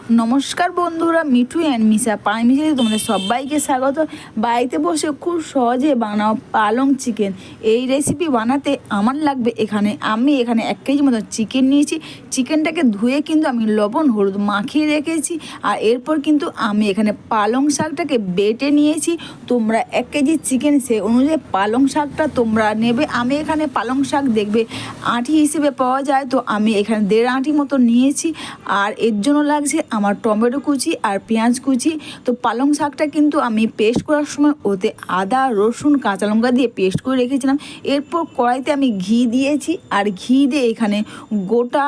নমস্কার বন্ধুরা, মিঠু অ্যান্ড মিশা পারমিশনে তোমাদের সবাইকে স্বাগত। বাড়িতে বসে খুব সহজে বানাও পালং চিকেন। এই রেসিপি বানাতে আমার লাগবে আমি এখানে 1 কেজি মতো চিকেন নিয়েছি। চিকেনটাকে ধুয়ে কিন্তু আমি লবণ হলুদ মাখিয়ে রেখেছি। আর এরপর কিন্তু আমি এখানে পালং শাকটাকে বেটে নিয়েছি। তোমরা 1 কেজি চিকেন সে অনুযায়ী পালং শাকটা তোমরা নেবে। আমি এখানে পালং শাক দেখবে আঁটি হিসেবে পাওয়া যায়, তো আমি এখানে 1.5 আঁটি মতো নিয়েছি। আর এর জন্য লাগছে আমার টমেটো কুচি আর পেঁয়াজ কুচি। তো পালং শাকটা কিন্তু আমি পেস্ট করার সময় ওতে আদা রসুন কাঁচা লঙ্কা দিয়ে পেস্ট করে রেখেছিলাম। এরপর কড়াইতে আমি ঘি দিয়েছি, আর ঘি দিয়ে এখানে গোটা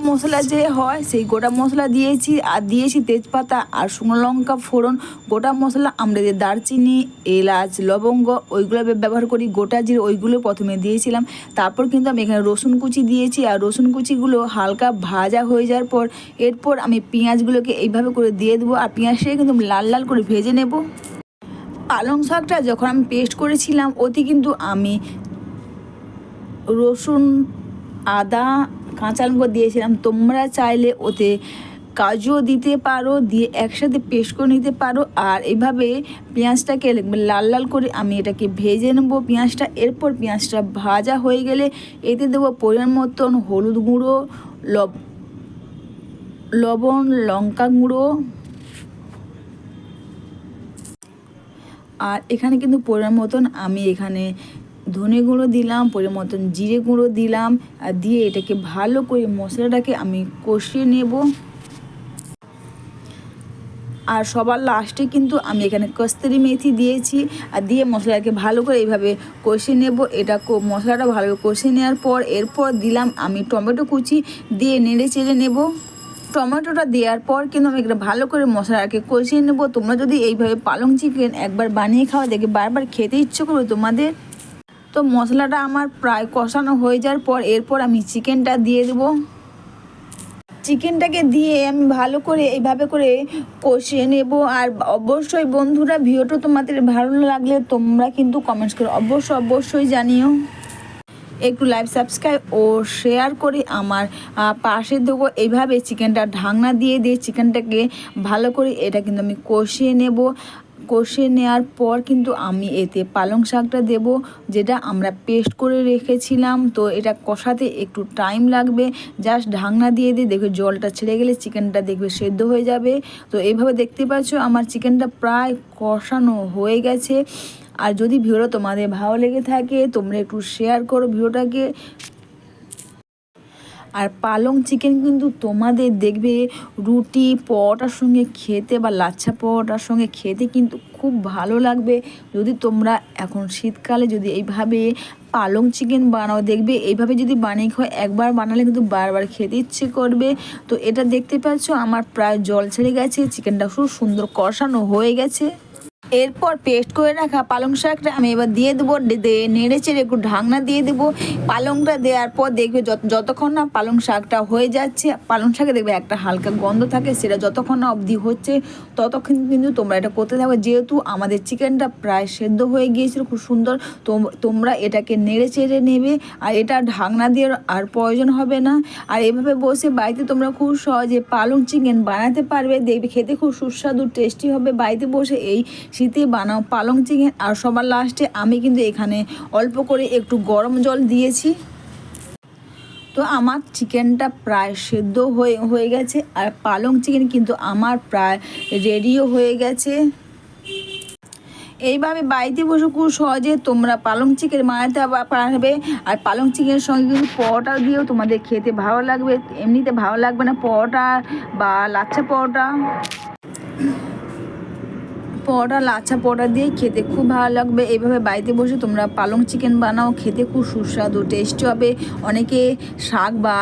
মশলা যে হয় সেই গোটা মশলা দিয়েছি, আর দিয়েছি তেজপাতা আর শুকনো লঙ্কা ফোড়ন। গোটা মশলা আমরা যে দারচিনি এলাচ লবঙ্গ ওইগুলো ব্যবহার করি, গোটা জিরে ওইগুলো প্রথমে দিয়েছিলাম। তারপর কিন্তু আমি এখানে রসুন কুচি দিয়েছি, আর রসুন কুচিগুলো হালকা ভাজা হয়ে যাওয়ার পর এরপর আমি পেঁয়াজগুলোকে এইভাবে করে দিয়ে দেবো, আর পেঁয়াজটাকে কিন্তু লাল লাল করে ভেজে নেব। পালং শাকটা যখন আমি পেস্ট করেছিলাম ওতে কিন্তু আমি রসুন আদা কাঁচা লঙ্কা দিয়েছিলাম। তোমরা চাইলে ওতে কাজুও দিতে পারো, দিয়ে একসাথে পেস্ট করে নিতে পারো। আর এইভাবে পেঁয়াজটাকে লাল লাল করে আমি এটাকে ভেজে নেবো পেঁয়াজটা। এরপর পেঁয়াজটা ভাজা হয়ে গেলে এতে দেবো পরিমাণ মতন হলুদ গুঁড়ো, লবণ লঙ্কা গুঁড়ো, আর এখানে কিন্তু পরিমাণ মতন আমি এখানে ধনে গুঁড়ো দিলাম, পরিমাণ মতন জিরে গুঁড়ো দিলাম। আর দিয়ে এটাকে ভালো করে মশলাটাকে আমি কষিয়ে নেব। আর সবার লাস্টে কিন্তু আমি এখানে কস্তুরি মেথি দিয়েছি, আর দিয়ে মশলাটাকে ভালো করে এইভাবে কষিয়ে নেব। মশলাটা ভালো করে কষিয়ে নেওয়ার পর এরপর দিলাম আমি টমেটো কুচি, দিয়ে নেড়ে চেড়ে নেব। টমেটোটা দেওয়ার পর কিন্তু আমি এটা ভালো করে মশলাটাকে কষিয়ে নেব। তোমরা যদি এইভাবে পালং চিকেন একবার বানিয়ে খাওয়া দেখে বারবার খেতে ইচ্ছে করবে তোমাদের। তো মশলাটা আমার প্রায় কষানো হয়ে যাওয়ার পর এরপর আমি চিকেনটা দিয়ে দেবো। চিকেনটাকে দিয়ে আমি ভালো করে এইভাবে করে কষিয়ে নেব। আর অবশ্যই বন্ধুরা, ভিডিওটা তোমাদের ভালো লাগলে তোমরা কিন্তু কমেন্টস করে অবশ্যই জানিও। একটু লাইভ সাবস্ক্রাইব ও শেয়ার করে আমার পাশে দেবো। এইভাবে চিকেনটা ঢাকনা দিয়ে চিকেনটাকে ভালো করে এটা কিন্তু আমি কষিয়ে নেব। কষিয়ে নেওয়ার পর কিন্তু আমি এতে পালং শাকটা দেব, যেটা আমরা পেস্ট করে রেখেছিলাম। তো এটা কষাতে একটু টাইম লাগবে। জাস্ট ঢাকনা দিয়ে দেখবে জলটা ছেড়ে গেলে চিকেনটা দেখবে সেদ্ধ হয়ে যাবে। তো এইভাবে দেখতে পাচ্ছ আমার চিকেনটা প্রায় কষানো হয়ে গেছে। আর যদি ভিডিওটা তোমাদের ভালো লেগে থাকে তোমরা একটু শেয়ার করো ভিডিওটাকে। আর পালং চিকেন কিন্তু তোমাদের দেখবে রুটি পরোটার সঙ্গে খেতে বা লাচ্ছা পরোটার সঙ্গে খেতে কিন্তু খুব ভালো লাগবে। যদি তোমরা এখন শীতকালে যদি এইভাবে পালং চিকেন বানাও, দেখবে এইভাবে যদি বানিয়ে খাও একবার বানালে কিন্তু বারবার খেতে ইচ্ছে করবে। তো এটা দেখতে পাচ্ছ আমার প্রায় জল ছেড়ে গেছে, চিকেনটা খুব সুন্দর কষানো হয়ে গেছে। এরপর পেস্ট করে রাখা পালং শাকটা আমি এবার দিয়ে দেবো, নেড়ে চেড়ে একটু ঢাকনা দিয়ে দেবো। পালংটা দেওয়ার পর দেখবে যতক্ষণ না পালং শাকটা হয়ে যাচ্ছে, পালং শাকে দেখবে একটা হালকা গন্ধ থাকে, সেটা যতক্ষণ না অবধি হচ্ছে ততক্ষণ কিন্তু তোমরা এটা করতে থাকবে। যেহেতু আমাদের চিকেনটা প্রায় সেদ্ধ হয়ে গিয়েছিল খুব সুন্দর, তোমরা এটাকে নেড়ে চেড়ে নেবে। আর এটা ঢাকনা দিয়ে আর প্রয়োজন হবে না। আর এভাবে বসে বাড়িতে তোমরা খুব সহজে পালং চিকেন বানাতে পারবে, দেখবে খেতে খুব সুস্বাদু টেস্টি হবে। বাড়িতে বসে এই শীতে বানাও পালং চিকেন। আর সবার লাস্টে আমি কিন্তু এখানে অল্প করে একটু গরম জল দিয়েছি। তো আমার চিকেনটা প্রায় সেদ্ধ হয়ে গেছে, আর পালং চিকেন কিন্তু আমার প্রায় রেডিও হয়ে গেছে। এইভাবে বাড়িতে বসে খুব সহজে তোমরা পালং চিকেন বানাতে পারবে। আর পালং চিকেনের সঙ্গে কিন্তু পরোটা দিয়েও তোমাদের খেতে ভালো লাগবে, এমনিতে ভালো লাগবে না। পরোটা বা লাচ্ছা পরোটা লাচ্ছা পরোটা দিয়ে খেতে খুব ভালো লাগবে। এইভাবে বাড়িতে বসে তোমরা পালং চিকেন বানাও, খেতে খুব সুস্বাদু টেস্টি হবে। অনেকে শাক বা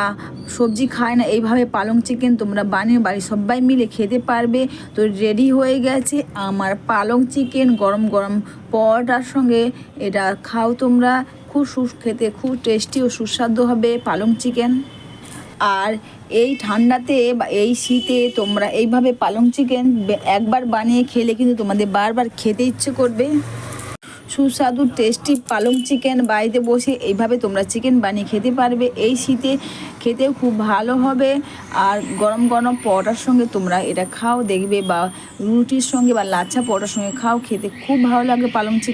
সবজি খায় না, এইভাবে পালং চিকেন তোমরা বানিয়ে বাড়ির সবাই মিলে খেতে পারবে। তো রেডি হয়ে গেছে আমার পালং চিকেন গরম গরম পরোটার সঙ্গে। এটা খাও তোমরা, খুব খেতে খুব টেস্টি ও সুস্বাদু হবে পালং চিকেন। আর এই ঠান্ডাতে বা এই শীতে তোমরা এইভাবে পালং চিকেন একবার বানিয়ে খেলে কিন্তু তোমাদের বারবার খেতে ইচ্ছে করবে। সুস্বাদু টেস্টি পালং চিকেন বাড়িতে বসে এইভাবে তোমরা চিকেন বানিয়ে খেতে পারবে। এই শীতে খেতেও খুব ভালো হবে, আর গরম গরম পরোটার সঙ্গে তোমরা এটা খাও দেখবে, বা রুটির সঙ্গে বা লাচ্ছা পরোটার সঙ্গে খাও, খেতে খুব ভালো লাগে পালং চিকেন।